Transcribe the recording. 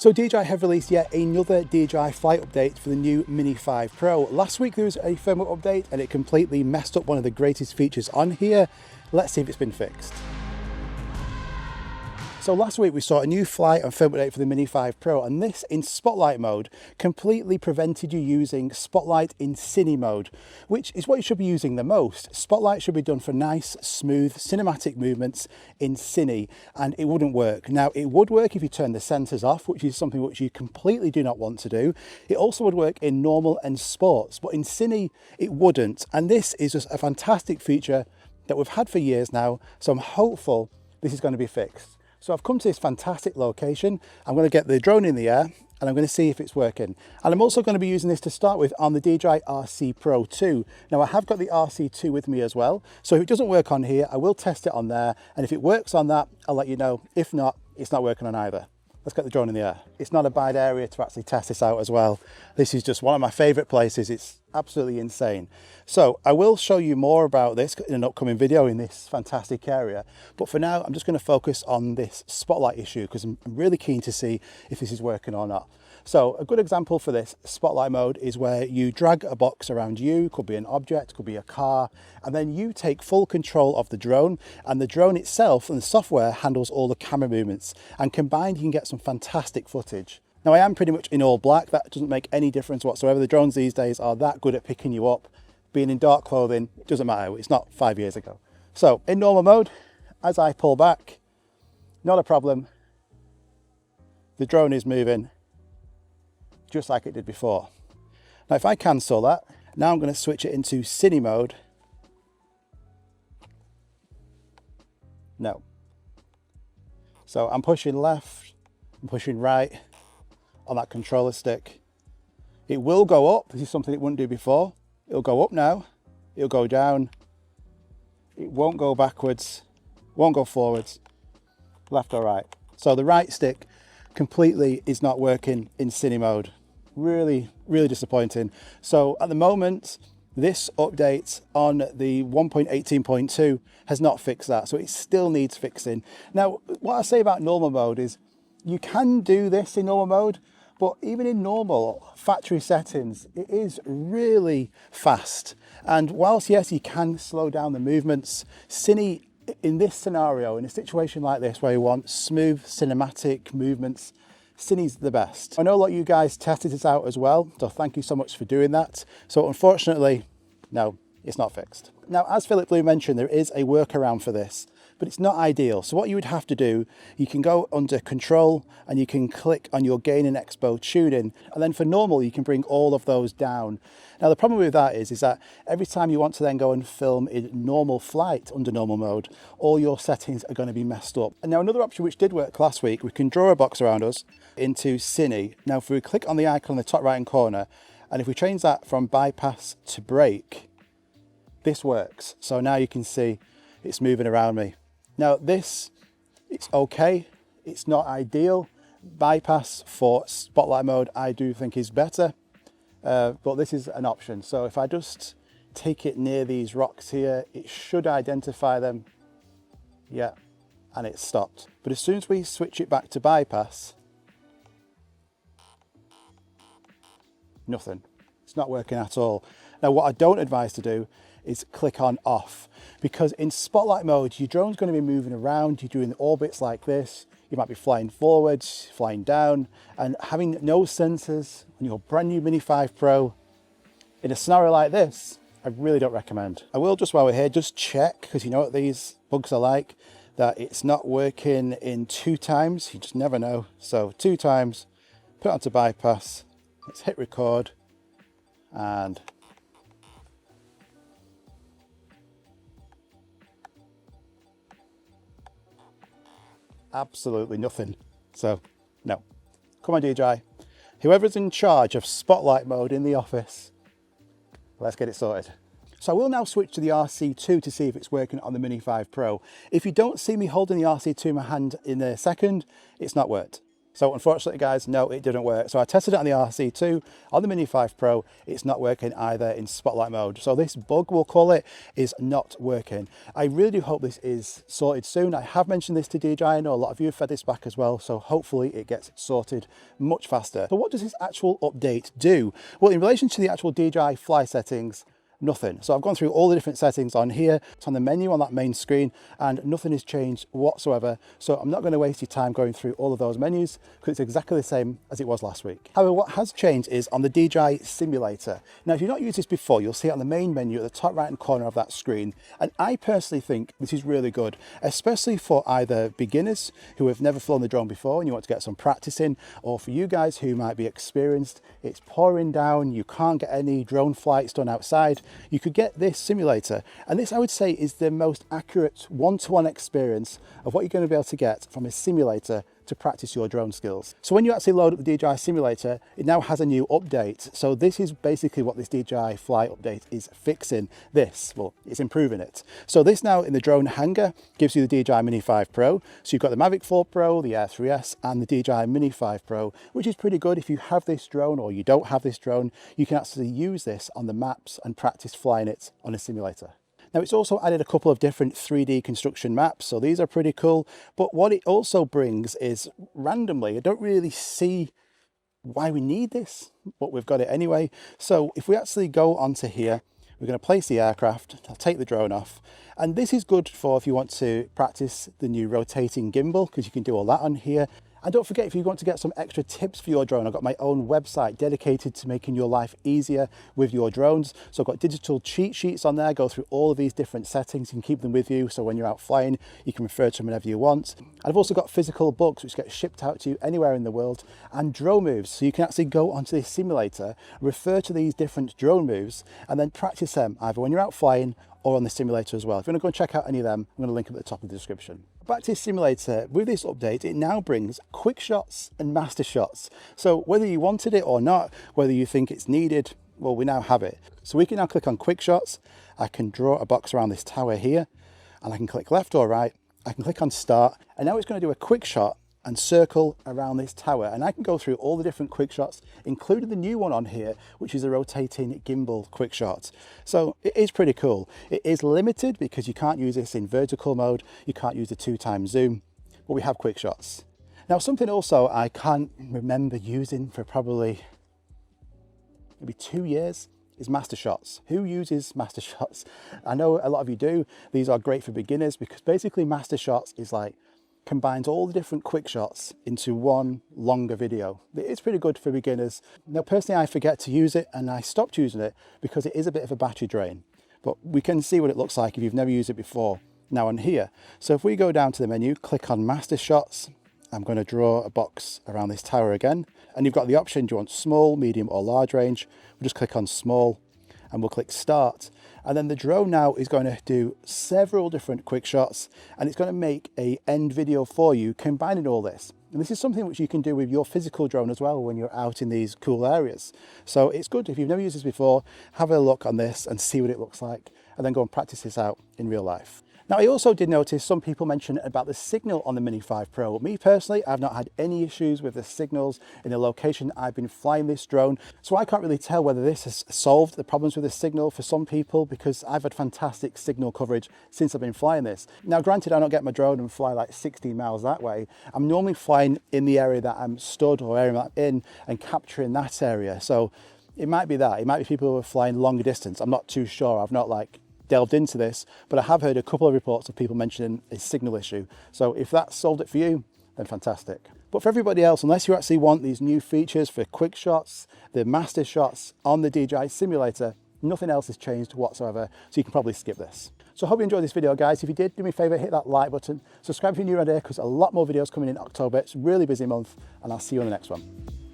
So DJI have released yet another DJI Fly update for the new Mini 5 Pro. Last week there was a firmware update and it completely messed up one of the greatest features on here. Let's see if it's been fixed. So last week we saw a new Fly and firmware update for the Mini 5 Pro, and this in Spotlight mode completely prevented you using Spotlight in Cine mode, which is what you should be using the most. Spotlight should be done for nice, smooth, cinematic movements in Cine, and it wouldn't work. Now, it would work if you turn the sensors off, which is something which you completely do not want to do. It also would work in normal and sports, but in Cine, it wouldn't. And this is just a fantastic feature that we've had for years now, so I'm hopeful this is going to be fixed. So I've come to this fantastic location. I'm going to get the drone in the air and I'm going to see if it's working. And I'm also going to be using this to start with on the DJI RC Pro 2. Now I have got the RC2 with me as well. So if it doesn't work on here, I will test it on there. And if it works on that, I'll let you know. If not, it's not working on either. Let's get the drone in the air. It's not a bad area to actually test this out as well. This is just one of my favorite places. It's absolutely insane. So I will show you more about this in an upcoming video in this fantastic area. But for now, I'm just going to focus on this spotlight issue because I'm really keen to see if this is working or not. So a good example for this spotlight mode is where you drag a box around you, could be an object, could be a car, and then you take full control of the drone, and the drone itself and the software handles all the camera movements, and combined you can get some fantastic footage. Now I am pretty much in all black. That doesn't make any difference whatsoever. The drones these days are that good at picking you up. Being in dark clothing, it doesn't matter. It's not 5 years ago. So in normal mode, as I pull back, not a problem. The drone is moving just like it did before. Now if I cancel that, now I'm going to switch it into Cine mode. No. So I'm pushing left, I'm pushing right on that controller stick. It will go up. This is something it wouldn't do before. It'll go up now, it'll go down. It won't go backwards, won't go forwards, left or right. So the right stick completely is not working in Cine mode. Really disappointing. So at the moment, this update on the 1.18.2 has not fixed that, so it still needs fixing. Now, what I say about normal mode is you can do this in normal mode, but even in normal factory settings, it is really fast. And whilst, yes, you can slow down the movements, Cine, in this scenario, in a situation like this where you want smooth cinematic movements, Cine's the best. I know a lot of you guys tested this out as well, so thank you so much for doing that. So unfortunately, no, it's not fixed. Now, as Philip Blue mentioned, there is a workaround for this, but it's not ideal. So what you would have to do, you can go under Control and you can click on your Gain and Expo tuning, and then for normal, you can bring all of those down. Now, the problem with that is that every time you want to then go and film in normal flight under normal mode, all your settings are going to be messed up. And now another option which did work last week, we can draw a box around us into Cine. Now, if we click on the icon in the top right hand corner, and if we change that from bypass to brake, this works. So now you can see it's moving around me. Now this, it's okay, it's not ideal. Bypass for spotlight mode I do think is better, but this is an option. So if I just take it near these rocks here, it should identify them. Yeah, and it's stopped. But as soon as we switch it back to bypass, nothing. It's not working at all. Now what I don't advise to do is click on off, because in spotlight mode your drone's going to be moving around, you're doing orbits like this, you might be flying forwards, flying down, and having no sensors on your brand new Mini 5 Pro in a scenario like this, I really don't recommend. I will, just while we're here, just check, because you know what these bugs are like, that it's not working in 2 times. You just never know. So 2 times, put it onto bypass, let's hit record, and absolutely nothing. So no, come on DJI, whoever's in charge of spotlight mode in the office, let's get it sorted. So I will now switch to the RC2 to see if it's working on the Mini 5 Pro. If you don't see me holding the RC2 in my hand in a second, it's not worked. So unfortunately guys, no, it didn't work. So I tested it on the RC2, on the Mini 5 Pro, it's not working either in spotlight mode. So this bug, we'll call it, is not working. I really do hope this is sorted soon. I have mentioned this to DJI, I know a lot of you have fed this back as well, so hopefully it gets sorted much faster. But what does this actual update do? Well, in relation to the actual DJI Fly settings, nothing. So I've gone through all the different settings on here. It's on the menu on that main screen and nothing has changed whatsoever. So I'm not going to waste your time going through all of those menus because it's exactly the same as it was last week. However, what has changed is on the DJI simulator. Now, if you've not used this before, you'll see it on the main menu at the top right hand corner of that screen. And I personally think this is really good, especially for either beginners who have never flown the drone before and you want to get some practice in, or for you guys who might be experienced, it's pouring down, you can't get any drone flights done outside. You could get this simulator, and this I would say is the most accurate one-to-one experience of what you're going to be able to get from a simulator to practice your drone skills. So when you actually load up the DJI simulator, it now has a new update. So this is basically what this DJI Fly update is fixing this. Well, it's improving it. So this now in the drone hangar gives you the DJI Mini 5 Pro. So you've got the Mavic 4 Pro, the Air 3S, and the DJI Mini 5 Pro, which is pretty good. If you have this drone or you don't have this drone, you can actually use this on the maps and practice flying it on a simulator. Now it's also added a couple of different 3D construction maps, so these are pretty cool. But what it also brings is randomly, I don't really see why we need this, but we've got it anyway. So if we actually go onto here, we're going to place the aircraft, I'll take the drone off. And this is good for if you want to practice the new rotating gimbal, because you can do all that on here. And don't forget, if you want to get some extra tips for your drone, I've got my own website dedicated to making your life easier with your drones. So I've got digital cheat sheets on there, go through all of these different settings. You can keep them with you, so when you're out flying, you can refer to them whenever you want. And I've also got physical books which get shipped out to you anywhere in the world, and drone moves. So you can actually go onto this simulator, refer to these different drone moves, and then practice them either when you're out flying or on the simulator as well. If you want to go and check out any of them, I'm going to link them at the top of the description. Back to the simulator, with this update, it now brings Quickshots and Master Shots. So whether you wanted it or not, whether you think it's needed, well, we now have it. So we can now click on Quickshots. I can draw a box around this tower here, and I can click left or right. I can click on start, and now it's going to do a quick shot and circle around this tower, and I can go through all the different quick shots, including the new one on here, which is a rotating gimbal quick shot. So it is pretty cool. It is limited because you can't use this in vertical mode, you can't use the 2x zoom, but we have quick shots. Now something also I can't remember using for probably maybe 2 years is Master Shots. Who uses Master Shots? I know a lot of you do. These are great for beginners because basically Master Shots is like combines all the different quick shots into one longer video. It's pretty good for beginners. Now personally I forget to use it and I stopped using it because it is a bit of a battery drain, but we can see what it looks like if you've never used it before now on here. So if we go down to the menu, click on Master Shots, I'm going to draw a box around this tower again, and you've got the option, do you want small, medium or large range? We'll just click on small and we'll click start. And then the drone now is going to do several different quick shots, and it's going to make a end video for you combining all this. And this is something which you can do with your physical drone as well when you're out in these cool areas. So it's good if you've never used this before, have a look on this and see what it looks like, and then go and practice this out in real life. Now, I also did notice some people mention about the signal on the Mini 5 Pro. Me personally, I've not had any issues with the signals in the location I've been flying this drone. So I can't really tell whether this has solved the problems with the signal for some people, because I've had fantastic signal coverage since I've been flying this. Now, granted, I don't get my drone and fly like 60 miles that way. I'm normally flying in the area that I'm stood or area I'm in and capturing that area. So it might be that. It might be people who are flying longer distance. I'm not too sure. I've not delved into this, but I have heard a couple of reports of people mentioning a signal issue. So if that solved it for you, then fantastic. But for everybody else, unless you actually want these new features for quick shots, the master shots on the DJI simulator, nothing else has changed whatsoever. So you can probably skip this. So I hope you enjoyed this video, guys. If you did, do me a favor, hit that like button, subscribe if you're new around here, because a lot more videos coming in October. It's a really busy month, and I'll see you on the next one.